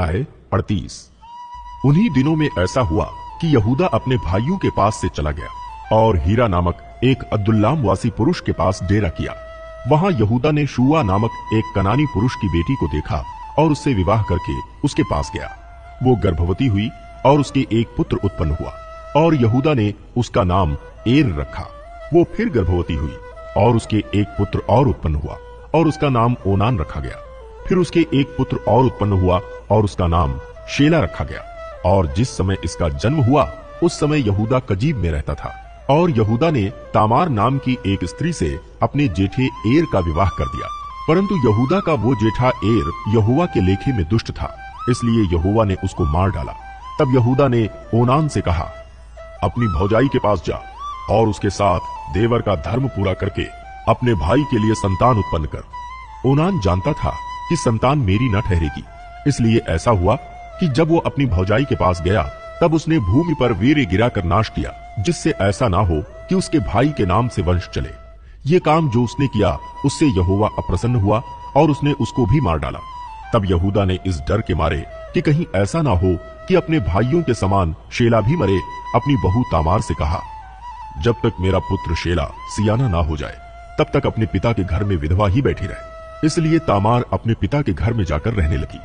अध्याय 38। उन्हीं दिनों में ऐसा हुआ कि यहूदा अपने भाइयों के पास से चला गया और हीरा नामक एक अद्दुल्लाम वासी पुरुष के पास डेरा किया। वहां यहूदा ने शूआ नामक एक कनानी पुरुष की बेटी को देखा और उससे विवाह करके उसके पास गया। वो गर्भवती हुई और उसके एक पुत्र उत्पन्न हुआ और यहूदा ने उसका नाम एर रखा। वो फिर गर्भवती हुई और उसके एक पुत्र और उत्पन्न हुआ और उसका नाम ओनान रखा गया। फिर उसके एक पुत्र और उत्पन्न हुआ और उसका नाम शेला रखा गया। और जिस समय इसका जन्म हुआ उस समय यहूदा कजीब में रहता था और यहूदा ने तामार नाम की एक स्त्री से अपने जेठे एर का विवाह कर दिया। परंतु यहूदा का वो जेठा एर यहोवा के लेखे में दुष्ट था, इसलिए यहोवा ने उसको मार डाला। तब यहूदा ने ओनान से कहा, अपनी भौजाई के पास जा और उसके साथ देवर का धर्म पूरा करके अपने भाई के लिए संतान उत्पन्न कर। ओनान जानता था कि संतान मेरी न ठहरेगी, इसलिए ऐसा हुआ कि जब वो अपनी भौजाई के पास गया तब उसने भूमि पर वीर्य गिराकर नाश किया, जिससे ऐसा ना हो कि उसके भाई के नाम से वंश चले। ये काम जो उसने किया उससे यहोवा अप्रसन्न हुआ और उसने उसको भी मार डाला। तब यहूदा ने इस डर के मारे कि कहीं ऐसा ना हो कि अपने भाइयों के समान शेला भी मरे, अपनी बहू तामार से कहा, जब तक मेरा पुत्र शेला सियाना ना हो जाए तब तक अपने पिता के घर में विधवा ही बैठी रहे। इसलिए तामार अपने पिता के घर में जाकर रहने लगी।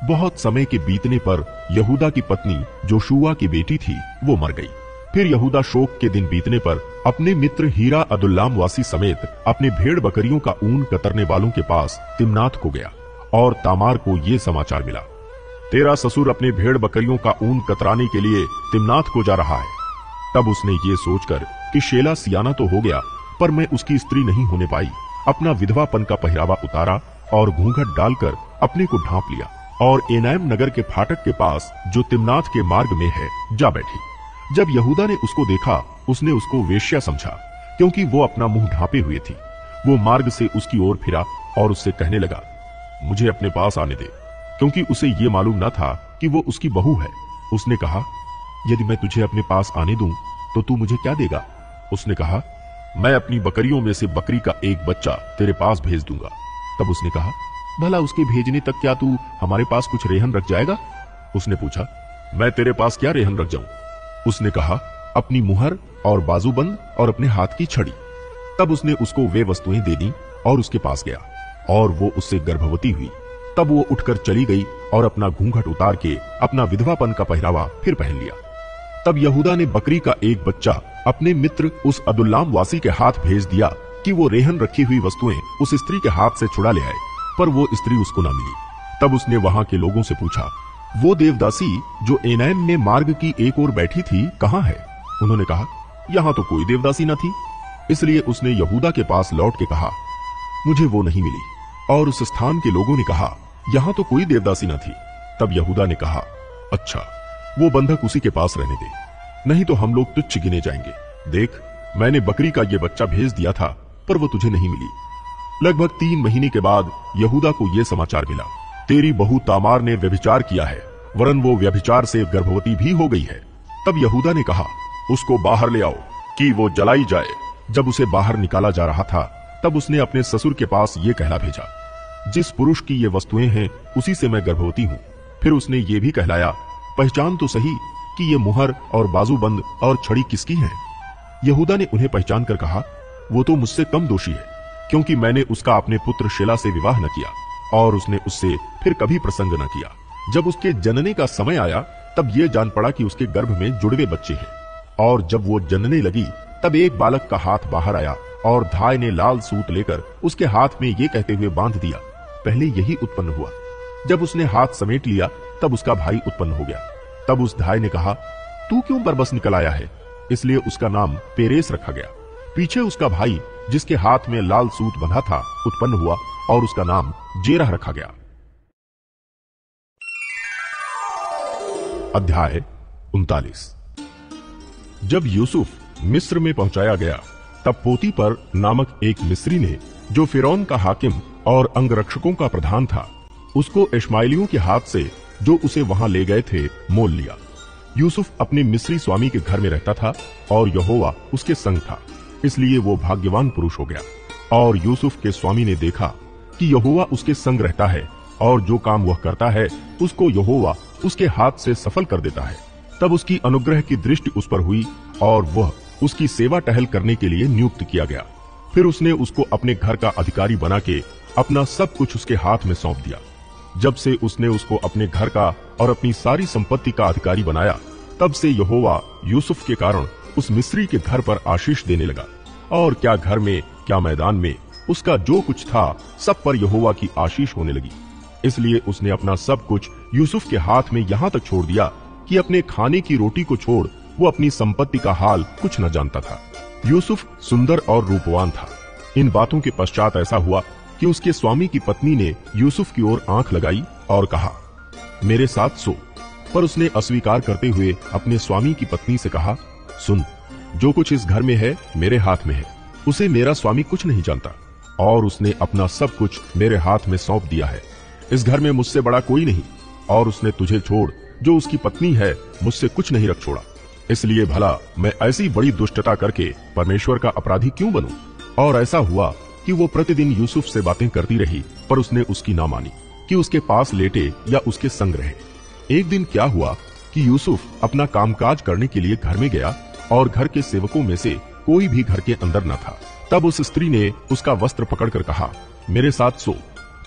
बहुत समय के बीतने पर यहूदा की पत्नी जो शूआ की बेटी थी वो मर गई। फिर यहूदा शोक के दिन बीतने पर अपने मित्र हीरा अदुल्लाम वासी समेत अपने भेड़ बकरियों का ऊन कतरने वालों के पास तिम्नात को गया और तामार को ये समाचार मिला, तेरा ससुर अपने भेड़ बकरियों का ऊन कतराने के लिए तिम्नात को जा रहा है। तब उसने ये सोचकर कि शेला सियाना तो हो गया पर मैं उसकी स्त्री नहीं होने पाई, अपना विधवापन का पहरावा उतारा और घूंघट डालकर अपने को ढांप लिया और एनायम नगर के फाटक के पास जो तिम्नात के मार्ग में है जा बैठी। जब यहूदा ने उसको देखा उसने उसको वेश्या समझा, क्योंकि वो अपना मुंह ढांपे हुए थी। वो मार्ग से उसकी ओर फिरा और उससे कहने लगा, मुझे अपने पास आने दे, क्योंकि उसे ये मालूम न था कि वो उसकी बहू है। उसने कहा, यदि मैं तुझे अपने पास आने दूं तो तू मुझे क्या देगा? उसने कहा, मैं अपनी बकरियों में से बकरी का एक बच्चा तेरे पास भेज दूंगा। तब उसने कहा, भला उसके भेजने तक क्या तू हमारे पास कुछ रेहन रख जाएगा? उसने पूछा, मैं तेरे पास क्या रेहन रख जाऊं? उसने कहा, अपनी मुहर और बाजूबंद और अपने हाथ की छड़ी। तब उसने उसको वे वस्तुएं दे दी और उसके पास गया और वो उससे गर्भवती हुई। तब वो उठकर चली गई और अपना घूंघट उतार के अपना विधवापन का पहरावा फिर पहन लिया। तब यहूदा ने बकरी का एक बच्चा अपने मित्र उस अदुल्लाम वासी के हाथ भेज दिया कि वो रेहन रखी हुई वस्तुएं उस स्त्री के हाथ से छुड़ा ले आए, पर वो स्त्री उसको न मिली। तब उसने वहां के लोगों से पूछा, वो देवदासी जो एनायम में मार्ग की एक ओर बैठी थी कहाँ है? उन्होंने कहा, यहाँ तो कोई देवदासी न थी। इसलिए उसने यहूदा के पास लौट के कहा, मुझे वो नहीं मिली। और उस स्थान के लोगों ने कहा, यहाँ तो कोई देवदासी न थी। तब यहूदा ने कहा, अच्छा, वो बंधक उसी के पास रहने दे, नहीं तो हम लोग तुच्छ गिने जाएंगे। देख, मैंने बकरी का ये बच्चा भेज दिया था पर वो तुझे नहीं मिली। लगभग 3 महीने के बाद यहूदा को ये समाचार मिला, तेरी बहू तामार ने व्यभिचार किया है, वरन वो व्यभिचार से गर्भवती भी हो गई है। तब यहूदा ने कहा, उसको बाहर ले आओ कि वो जलाई जाए। जब उसे बाहर निकाला जा रहा था तब उसने अपने ससुर के पास ये कहला भेजा, जिस पुरुष की ये वस्तुएं हैं उसी से मैं गर्भवती हूँ। फिर उसने ये भी कहलाया, पहचान तो सही कि ये मुहर और बाजूबंद और छड़ी किसकी है? यहूदा ने उन्हें पहचान कर कहा, वो तो मुझसे कम दोषी है, क्योंकि मैंने उसका अपने पुत्र शेला से विवाह न किया और उसने उससे फिर कभी प्रसंग न किया। जब उसके जनने का समय आया तब ये जान पड़ा कि उसके गर्भ में जुड़वे बच्चे हैं। और जब वो जनने लगी तब एक बालक का हाथ बाहर आया और धाय ने लाल सूत लेकर उसके हाथ में ये कहते हुए बांध दिया, पहले यही उत्पन्न हुआ। जब उसने हाथ समेट लिया तब उसका भाई उत्पन्न हो गया। तब उस धाय ने कहा, तू क्यों बरबस निकल आया है? इसलिए उसका नाम पेरेस रखा गया। पीछे उसका भाई जिसके हाथ में लाल सूत बंधा था उत्पन्न हुआ और उसका नाम जेरह रखा गया। अध्याय 39। जब यूसुफ मिस्र में पहुंचाया गया तब पोतीपर नामक एक मिस्री ने, जो फिरौन का हाकिम और अंगरक्षकों का प्रधान था, उसको इश्माएलियों के हाथ से जो उसे वहां ले गए थे मोल लिया। यूसुफ अपने मिस्री स्वामी के घर में रहता था और यहोवा उसके संग था, इसलिए वो भाग्यवान पुरुष हो गया। और यूसुफ के स्वामी ने देखा कि यहोवा उसके संग रहता है, और जो काम वह करता है उसको यहोवा उसके हाथ से सफल कर देता है। तब उसकी अनुग्रह की दृष्टि उस पर हुई और वह उसकी सेवा टहल करने के लिए नियुक्त किया गया। फिर उसने उसको अपने घर का अधिकारी बना के अपना सब कुछ उसके हाथ में सौंप दिया। जब से उसने उसको अपने घर का और अपनी सारी संपत्ति का अधिकारी बनाया, तब से यहोवा यूसुफ के कारण उस मिस्री के घर पर आशीष देने लगा, और क्या घर में क्या मैदान में उसका जो कुछ था सब पर यहोवा की आशीष होने लगी। इसलिए उसने अपना सब कुछ यूसुफ के हाथ में यहाँ तक छोड़ दिया कि अपने खाने की रोटी को छोड़ वो अपनी संपत्ति का हाल कुछ न जानता था। यूसुफ सुंदर और रूपवान था। इन बातों के पश्चात ऐसा हुआ कि उसके स्वामी की पत्नी ने यूसुफ की ओर आंख लगाई और कहा, मेरे साथ सो। पर उसने अस्वीकार करते हुए अपने स्वामी की पत्नी से कहा, सुन, जो कुछ इस घर में है मेरे हाथ में है, उसे मेरा स्वामी कुछ नहीं जानता, और उसने अपना सब कुछ मेरे हाथ में सौंप दिया है। इस घर में मुझसे बड़ा कोई नहीं, और उसने तुझे छोड़ जो उसकी पत्नी है मुझसे कुछ नहीं रख छोड़ा। इसलिए भला मैं ऐसी बड़ी दुष्टता करके परमेश्वर का अपराधी क्यों बनूं? और ऐसा हुआ कि वो प्रतिदिन यूसुफ से बातें करती रही, पर उसने उसकी ना मानी कि उसके पास लेटे या उसके संग रहे। एक दिन क्या हुआ कि यूसुफ अपना कामकाज करने के लिए घर में गया, और घर के सेवकों में से कोई भी घर के अंदर न था। तब उस स्त्री ने उसका वस्त्र पकड़कर कहा, मेरे साथ सो।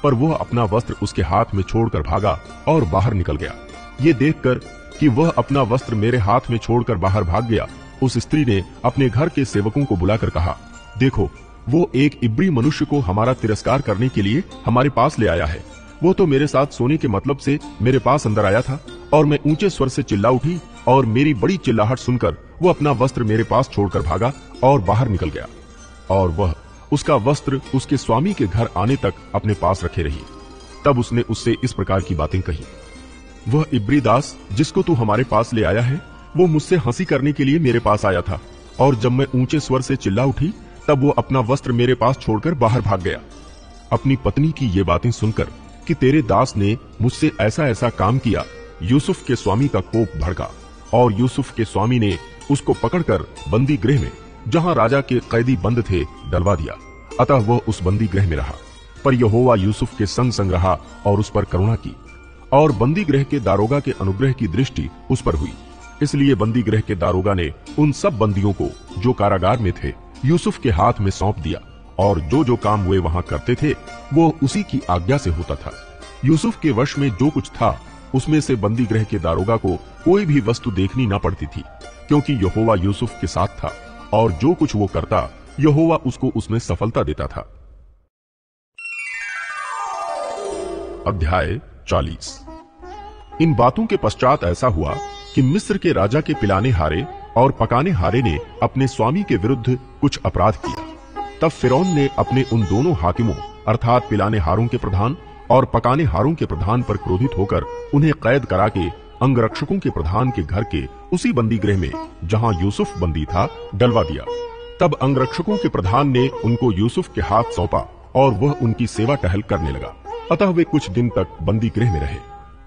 पर वह अपना वस्त्र उसके हाथ में छोड़कर भागा और बाहर निकल गया। ये देखकर कि वह अपना वस्त्र मेरे हाथ में छोड़कर बाहर भाग गया, उस स्त्री ने अपने घर के सेवकों को बुलाकर कहा, देखो, वो एक इब्री मनुष्य को हमारा तिरस्कार करने के लिए हमारे पास ले आया है। वो तो मेरे साथ सोने के मतलब से मेरे पास अंदर आया था, और मैं ऊंचे स्वर से चिल्ला उठी, और मेरी बड़ी चिल्लाहट सुनकर वो अपना वस्त्र मेरे पास छोड़कर भागा और बाहर निकल गया। और वह उसका वस्त्र उसके स्वामी के घर आने तक अपने पास रखे रही। तब उसने उससे इस प्रकार की बातें कही, वह इब्री दास जिसको तू हमारे पास ले आया है, वो मुझसे हंसी करने के लिए मेरे पास आया था, और जब मैं ऊंचे स्वर से चिल्ला उठी तब वो अपना वस्त्र मेरे पास छोड़कर बाहर भाग गया। अपनी पत्नी की ये बातें सुनकर कि तेरे दास ने मुझसे ऐसा ऐसा काम किया, यूसुफ के स्वामी का कोप भड़का, और यूसुफ के स्वामी ने उसको पकड़कर बंदी गृह में, जहां राजा के कैदी बंद थे, डलवा दिया। अतः वह उस बंदी गृह में रहा। पर यहोवा यूसुफ के संग संग रहा और उस पर करुणा की, और बंदी गृह के दारोगा के अनुग्रह की दृष्टि उस पर हुई। इसलिए बंदी गृह के दारोगा ने उन सब बंदियों को जो कारागार में थे यूसुफ के हाथ में सौंप दिया, और जो जो काम वे वहां करते थे वो उसी की आज्ञा से होता था। यूसुफ के वश में जो कुछ था उसमें से बंदी गृह के दारोगा को कोई भी वस्तु देखनी न पड़ती थी, क्योंकि यहोवा यूसुफ के साथ था, और जो कुछ वो करता यहोवा उसको उसमें सफलता देता था। अध्याय 40। इन बातों के पश्चात ऐसा हुआ कि मिस्र के राजा के पिलाने हारे और पकाने हारे ने अपने स्वामी के विरुद्ध कुछ अपराध किया। तब फिरौन ने अपने उन दोनों हाकिमों अर्थात पिलाने हारों के प्रधान और पकाने हारों के प्रधान पर क्रोधित होकर उन्हें कैद करा के अंगरक्षकों के प्रधान के घर के उसी बंदी गृह में, जहां यूसुफ बंदी था, डलवा दिया। तब अंगरक्षकों के प्रधान ने उनको यूसुफ के हाथ सौंपा, और वह उनकी सेवा टहल करने लगा। अतः वे कुछ दिन तक बंदी गृह में रहे।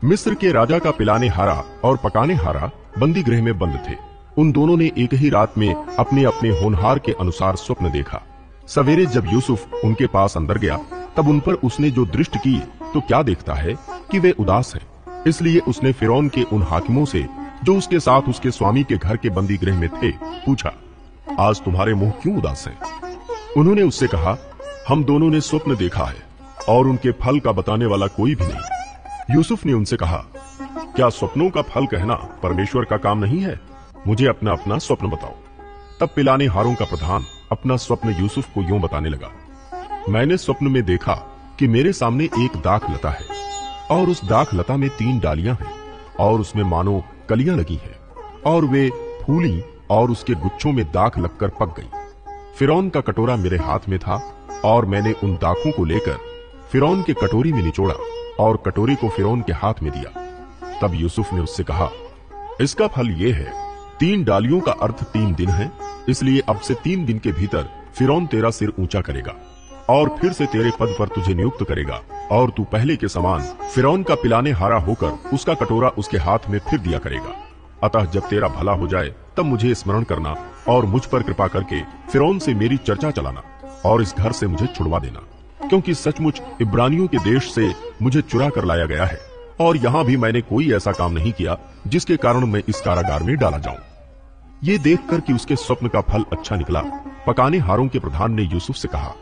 मिस्र के राजा का पिलाने हारा और पकाने हारा बंदी गृह में बंद थे। उन दोनों ने एक ही रात में अपने अपने होनहार के अनुसार स्वप्न देखा। सवेरे जब यूसुफ उनके पास अंदर गया, तब उन पर उसने जो दृष्टि की तो क्या देखता है कि वे उदास हैं। इसलिए उसने फिरौन के उन हाकिमों से जो उसके साथ उसके स्वामी के घर के बंदी गृह में थे पूछा, आज तुम्हारे मुंह क्यों उदास हैं? उन्होंने उससे कहा, हम दोनों ने स्वप्न देखा है, और उनके फल का बताने वाला कोई भी नहीं। यूसुफ ने उनसे कहा, क्या स्वप्नों का फल कहना परमेश्वर का काम नहीं है? मुझे अपना अपना स्वप्न बताओ। तब पिलाने हारों का प्रधान अपना स्वप्न यूसुफ को यूं बताने लगा, मैंने स्वप्न में देखा कि मेरे सामने एक दाख लता है, और उस दाख लता में 3 डालियां हैं, और उसमें मानो कलियां लगी हैं, और वे फूली और उसके गुच्छों में दाख लगकर पक गई। फिरौन का कटोरा मेरे हाथ में था, और मैंने उन दाखों को लेकर फिरौन के कटोरी में निचोड़ा और कटोरी को फिरौन के हाथ में दिया। तब यूसुफ ने उससे कहा, इसका फल ये है, 3 डालियों का अर्थ 3 दिन है, इसलिए अब से 3 दिन के भीतर फिरौन तेरा सिर ऊंचा करेगा और फिर से तेरे पद पर तुझे नियुक्त करेगा, और तू पहले के समान फिरौन का पिलाने हारा होकर उसका कटोरा उसके हाथ में फिर दिया करेगा। अतः जब तेरा भला हो जाए तब मुझे स्मरण करना, और मुझ पर कृपा करके फिरौन से मेरी चर्चा चलाना, और इस घर से मुझे छुड़वा देना। क्योंकि सचमुच इब्रानियों के देश से मुझे चुरा कर लाया गया है और यहाँ भी मैंने कोई ऐसा काम नहीं किया जिसके कारण मैं इस कारागार में डाला जाऊं। ये देखकर कि उसके स्वप्न का फल अच्छा निकला, पकाने हारों के प्रधान ने यूसुफ से कहा,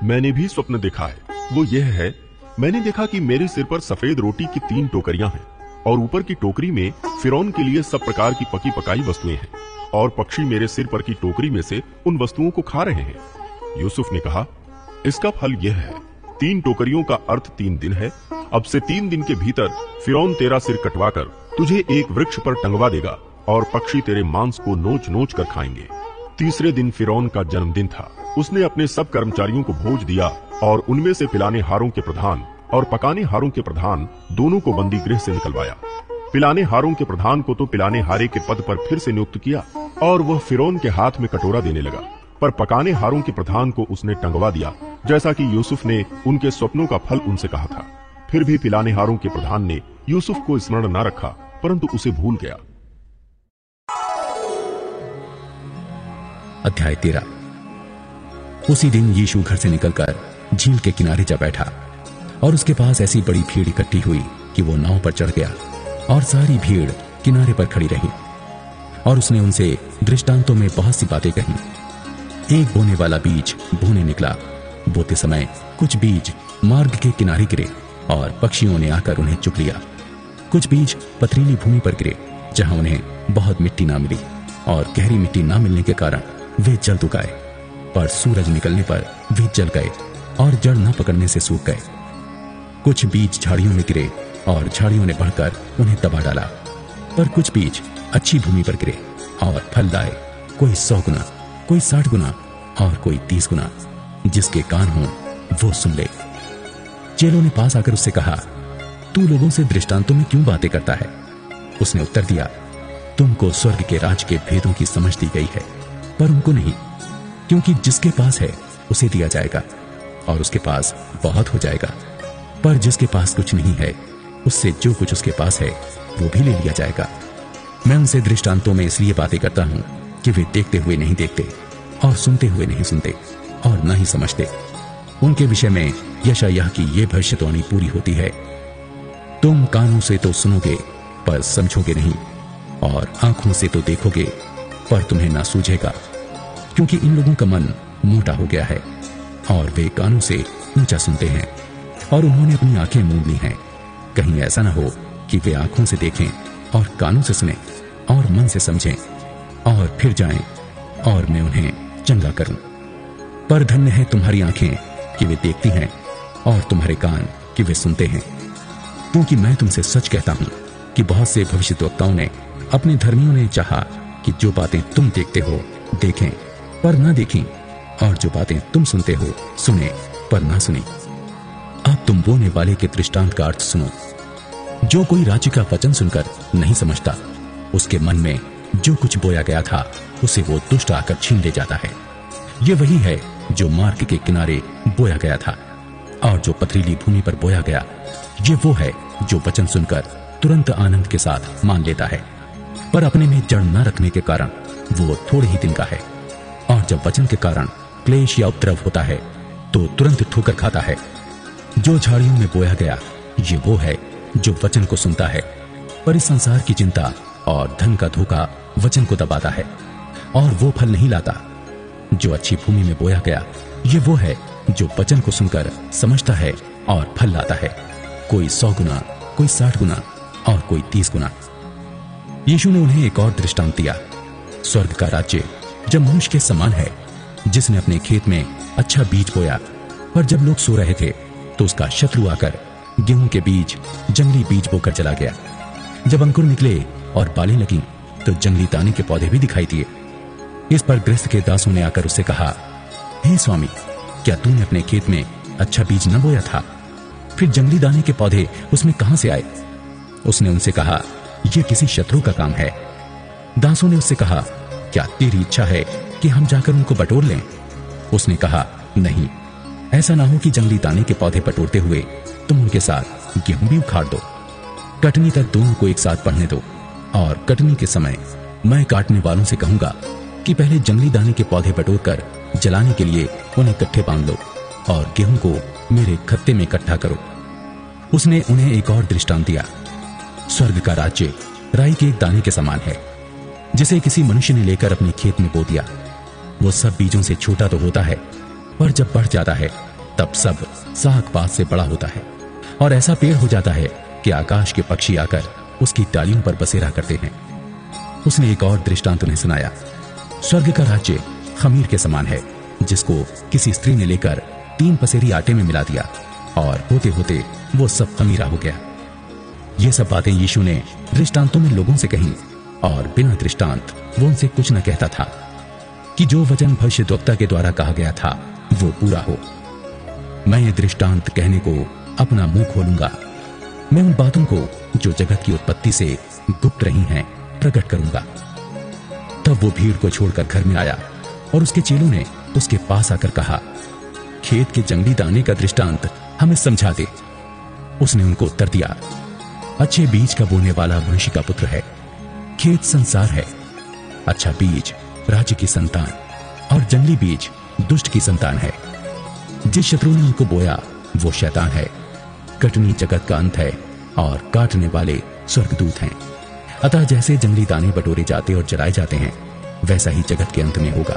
मैंने भी स्वप्न देखा है। वो यह है, मैंने देखा कि मेरे सिर पर सफेद रोटी की 3 टोकरियां हैं और ऊपर की टोकरी में फिरौन के लिए सब प्रकार की पकी पकाई वस्तुएं हैं और पक्षी मेरे सिर पर की टोकरी में से उन वस्तुओं को खा रहे हैं। यूसुफ ने कहा, इसका फल यह है, 3 टोकरियों का अर्थ 3 दिन है। अब से 3 दिन के भीतर फिरौन तेरा सिर कटवाकर तुझे एक वृक्ष पर टंगवा देगा और पक्षी तेरे मांस को नोच नोच कर खाएंगे। तीसरे दिन फिरौन का जन्मदिन था। उसने अपने सब कर्मचारियों को भोज दिया और उनमें से पिलाने हारों के प्रधान और पकाने हारों के प्रधान दोनों को बंदी गृह से निकलवाया। पिलाने हारों के प्रधान को तो पिलाने हारे के पद पर फिर से नियुक्त किया और वह फिरौन के हाथ में कटोरा देने लगा, पर पकाने हारों के प्रधान को उसने टंगवा दिया, जैसा कि यूसुफ ने उनके स्वप्नों का फल उनसे कहा था। फिर भी पिलाने हारों के प्रधान ने यूसुफ को स्मरण न रखा, परंतु उसे भूल गया। अध्याय 13। उसी दिन यीशु घर से निकलकर झील के किनारे जा बैठा और उसके पास ऐसी बड़ी भीड़ इकट्ठी हुई कि वो नाव पर चढ़ गया और सारी भीड़ किनारे पर खड़ी रही और उसने उनसे दृष्टांतों में बहुत सी बातें कही। एक बोने वाला बीज बोने निकला। बोते समय कुछ बीज मार्ग के किनारे गिरे और पक्षियों ने आकर उन्हें चुग लिया। कुछ बीज पथरीली भूमि पर गिरे जहां उन्हें बहुत मिट्टी ना मिली और गहरी मिट्टी ना मिलने के कारण वे जल तो गए, पर सूरज निकलने पर वे जल गए और जड़ न पकड़ने से सूख गए। कुछ बीज झाड़ियों में गिरे और झाड़ियों ने बढ़कर उन्हें दबा डाला। पर कुछ बीज अच्छी भूमि पर गिरे और फल लाए, कोई 100 गुना, कोई 60 गुना और कोई 30 गुना। जिसके कान हो वो सुन ले। चेलों ने पास आकर उससे कहा, तू लोगों से दृष्टांतों में क्यों बातें करता है? उसने उत्तर दिया, तुमको स्वर्ग के राज के भेदों की समझ दी गई है, पर उनको नहीं, क्योंकि जिसके पास है उसे दिया जाएगा और उसके पास बहुत हो जाएगा, पर जिसके पास कुछ नहीं है उससे जो कुछ उसके पास है वो भी ले लिया जाएगा। मैं उनसे दृष्टांतों में इसलिए बातें करता हूं कि वे देखते हुए नहीं देखते और सुनते हुए नहीं सुनते और न ही समझते। उनके विषय में यशायाह की ये भविष्यवाणी पूरी होती है, तुम कानों से तो सुनोगे पर समझोगे नहीं और आंखों से तो देखोगे पर तुम्हें ना सूझेगा, क्योंकि इन लोगों का मन मोटा हो गया है और वे कानों से ऊंचा सुनते हैं और उन्होंने अपनी आंखें मूंद ली हैं। कहीं ऐसा ना हो कि वे आंखों से देखें और कानों से सुनें और मन से समझें और फिर जाएं और मैं उन्हें चंगा करूं। पर धन्य है तुम्हारी आंखें कि वे देखती हैं और तुम्हारे कान कि वे सुनते हैं, क्योंकि मैं तुमसे सच कहता हूं कि बहुत से भविष्यद्वक्ताओं ने, अपने धर्मियों ने चाहा कि जो बातें तुम देखते हो देखें पर ना देखें और जो बातें तुम सुनते हो सुने पर ना सुनी। अब तुम बोने वाले के दृष्टांत का अर्थ सुनो। जो कोई राज्य का वचन सुनकर नहीं समझता, उसके मन में जो कुछ बोया गया था उसे वो दुष्ट आकर छीन ले जाता है। ये वही है जो मार्ग के किनारे बोया गया था और जो पथरीली भूमि पर बोया गया, ये वो है जो वचन सुनकर तुरंत आनंद के साथ मान लेता है, पर अपने में जड़ न रखने के कारण वो थोड़े ही दिन का है और जब वचन के कारण क्लेश या उपद्रव होता है तो तुरंत ठोकर खाता है। जो झाड़ियों में बोया गया, ये वो है जो वचन को सुनता है, पर इस संसार की चिंता और धन का धोखा वचन को दबाता है और वो फल नहीं लाता। जो अच्छी भूमि में बोया गया, ये वो है जो वचन को सुनकर समझता है और फल लाता है, कोई 100 गुना, कोई 60 गुना और कोई 30 गुना। यीशु ने उन्हें एक और दृष्टांत दिया। स्वर्ग का राज्य जब मनुष्य के समान है जिसने अपने खेत में अच्छा बीज बोया, पर जब लोग सो रहे थे तो उसका शत्रु आकर गेहूं के बीज, जंगली बीज बोकर चला गया। जब अंकुर निकले और बालें लगी तो जंगली दाने के पौधे भी दिखाई दिए। इस पर गृहस्थ के दासों ने आकर उससे कहा, हे स्वामी, क्या तूने अपने खेत में अच्छा बीज न बोया था? फिर जंगली दाने के पौधे उसमें कहां से आए? उसने उनसे कहा, यह किसी शत्रु का काम है। दासों ने उससे कहा, क्या तेरी इच्छा है कि हम जाकर उनको बटोर लें? उसने कहा, नहीं, ऐसा ना हो कि जंगली दाने के पौधे बटोरते हुए तुम उनके साथ गेहूं भी उखाड़ दो। कटनी तक दोनों को एक साथ बढ़ने दो और कटनी के समय मैं काटने वालों से कहूंगा कि पहले जंगली दाने के पौधे बटोर कर जलाने के लिए उन्हें इकट्ठे बांध लो और गेहूं को मेरे खत्ते में इकट्ठा करो। उसने उन्हें एक और दृष्टांत दिया। स्वर्ग का राज्य राई के एक दाने के समान है, जिसे किसी मनुष्य ने लेकर अपने खेत में बो दिया। वो सब बीजों से छोटा तो होता है, पर जब बढ़ जाता है तब सब साग पात से बड़ा होता है और ऐसा पेड़ हो जाता है कि आकाश के पक्षी आकर उसकी डालियों पर बसेरा करते हैं। उसने एक और दृष्टांत उन्हें सुनाया। स्वर्ग का राज्य खमीर के समान है, जिसको किसी स्त्री ने लेकर 3 पसेरी आटे में मिला दिया और होते होते वो सब खमीरा हो गया। ये सब बातें यीशु ने दृष्टांतों में लोगों से कही और बिना दृष्टांत वो उनसे कुछ न कहता था, कि जो वचन भविष्यद्वक्ता के द्वारा कहा गया था वो पूरा हो। मैं ये दृष्टांत कहने को अपना मुंह खोलूंगा। मैं उन बातों को जो जगत की उत्पत्ति से गुप्त रही हैं प्रकट करूंगा। तब वो भीड़ को छोड़कर घर में आया और उसके चेलों ने उसके पास आकर कहा, खेत के जंगली दाने का दृष्टांत हमें समझा दे। उसने उनको उत्तर दिया, अच्छे बीज का बोने वाला मनुष्य का पुत्र है। खेत संसार है। अच्छा बीज राज्य की संतान और जंगली बीज दुष्ट की संतान है। जिस शत्रु ने उनको बोया वो शैतान है। कटनी जगत का अंत है और काटने वाले स्वर्गदूत हैं। अतः जैसे जंगली दाने बटोरे जाते और जलाए जाते हैं, वैसा ही जगत के अंत में होगा।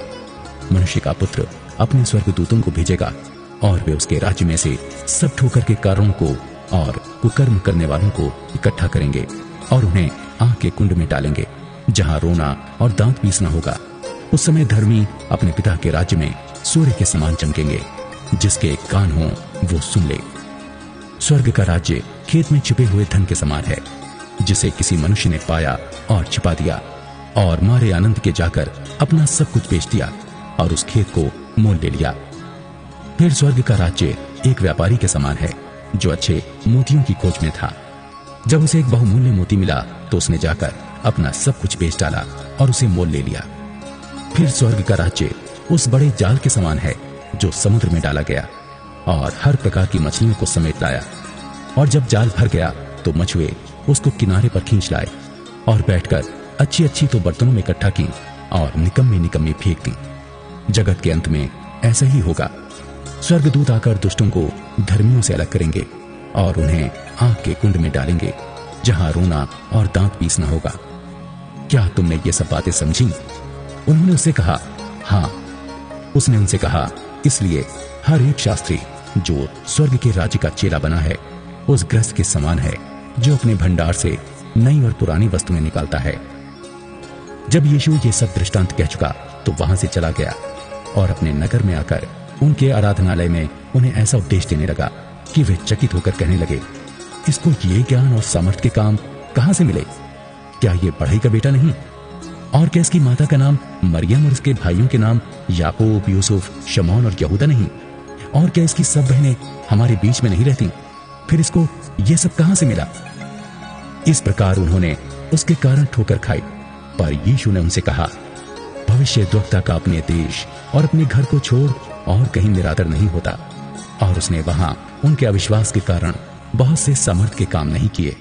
मनुष्य का पुत्र अपने स्वर्गदूतों को भेजेगा और वे उसके राज्य में से सब ठोकर के कारणों को और कुकर्म करने वालों को इकट्ठा करेंगे और उन्हें आग के कुंड में डालेंगे, जहां रोना और दांत पीसना होगा। उस समय धर्मी अपने पिता के राज्य में सूर्य के समान चमकेंगे। जिसके कान हो वो सुन ले। स्वर्ग का राज्य खेत में छिपे हुए धन के समान है, जिसे किसी मनुष्य ने पाया और छिपा दिया और मारे आनंद के जाकर अपना सब कुछ बेच दिया और उस खेत को मोल ले लिया। फिर स्वर्ग का राज्य एक व्यापारी के समान है, जो अच्छे मोतियों की खोज में था। जब उसे एक बहुमूल्य मोती मिला तो उसने जाकर अपना सब कुछ बेच डाला और उसे मोल ले लिया। फिर स्वर्ग का राज्य उस बड़े जाल के समान है जो समुद्र में डाला गया और हर प्रकार की मछलियों को समेट लाया। और जब जाल भर गया तो मछुए उसको किनारे पर खींच लाए और बैठकर अच्छी अच्छी तो बर्तनों में इकट्ठा की और निकम्मी निकम्मी फेंक दी। जगत के अंत में ऐसा ही होगा। स्वर्गदूत आकर दुष्टों को धर्मियों से अलग करेंगे और उन्हें आग के कुंड में डालेंगे, जहां रोना और दांत पीसना होगा। क्या तुमने ये सब बातें समझी? उन्होंने उससे कहा, हाँ। उसने उनसे कहा, इसलिए हर एक शास्त्री जो स्वर्ग के राज्य का चेला बना है उस गृहस्थ के समान है, जो अपने भंडार से नई और पुरानी वस्तुएं निकालता है। जब यीशु ये सब दृष्टांत कह चुका तो वहां से चला गया और अपने नगर में आकर उनके आराधनालय में उन्हें ऐसा उपदेश देने लगा कि वे चकित होकर कहने लगे, इसको ये ज्ञान और सामर्थ्य के काम कहां से मिले? क्या ये बढ़ई का बेटा नहीं? और क्या इसकी माता का नाम मरियम और इसके भाइयों के नाम याकूब, यूसुफ, शमौन और यहूदा नहीं? और क्या इसकी सब बहनें हमारे बीच में नहीं रहती? फिर इसको ये सब कहां से मिला? इस प्रकार उन्होंने उसके कारण ठोकर खाई। पर यीशु ने उनसे कहा, भविष्यद्वक्ता का अपने देश और अपने घर को छोड़ और कहीं निरादर नहीं होता। और उसने वहां उनके अविश्वास के कारण बहुत से सामर्थ के काम नहीं किए।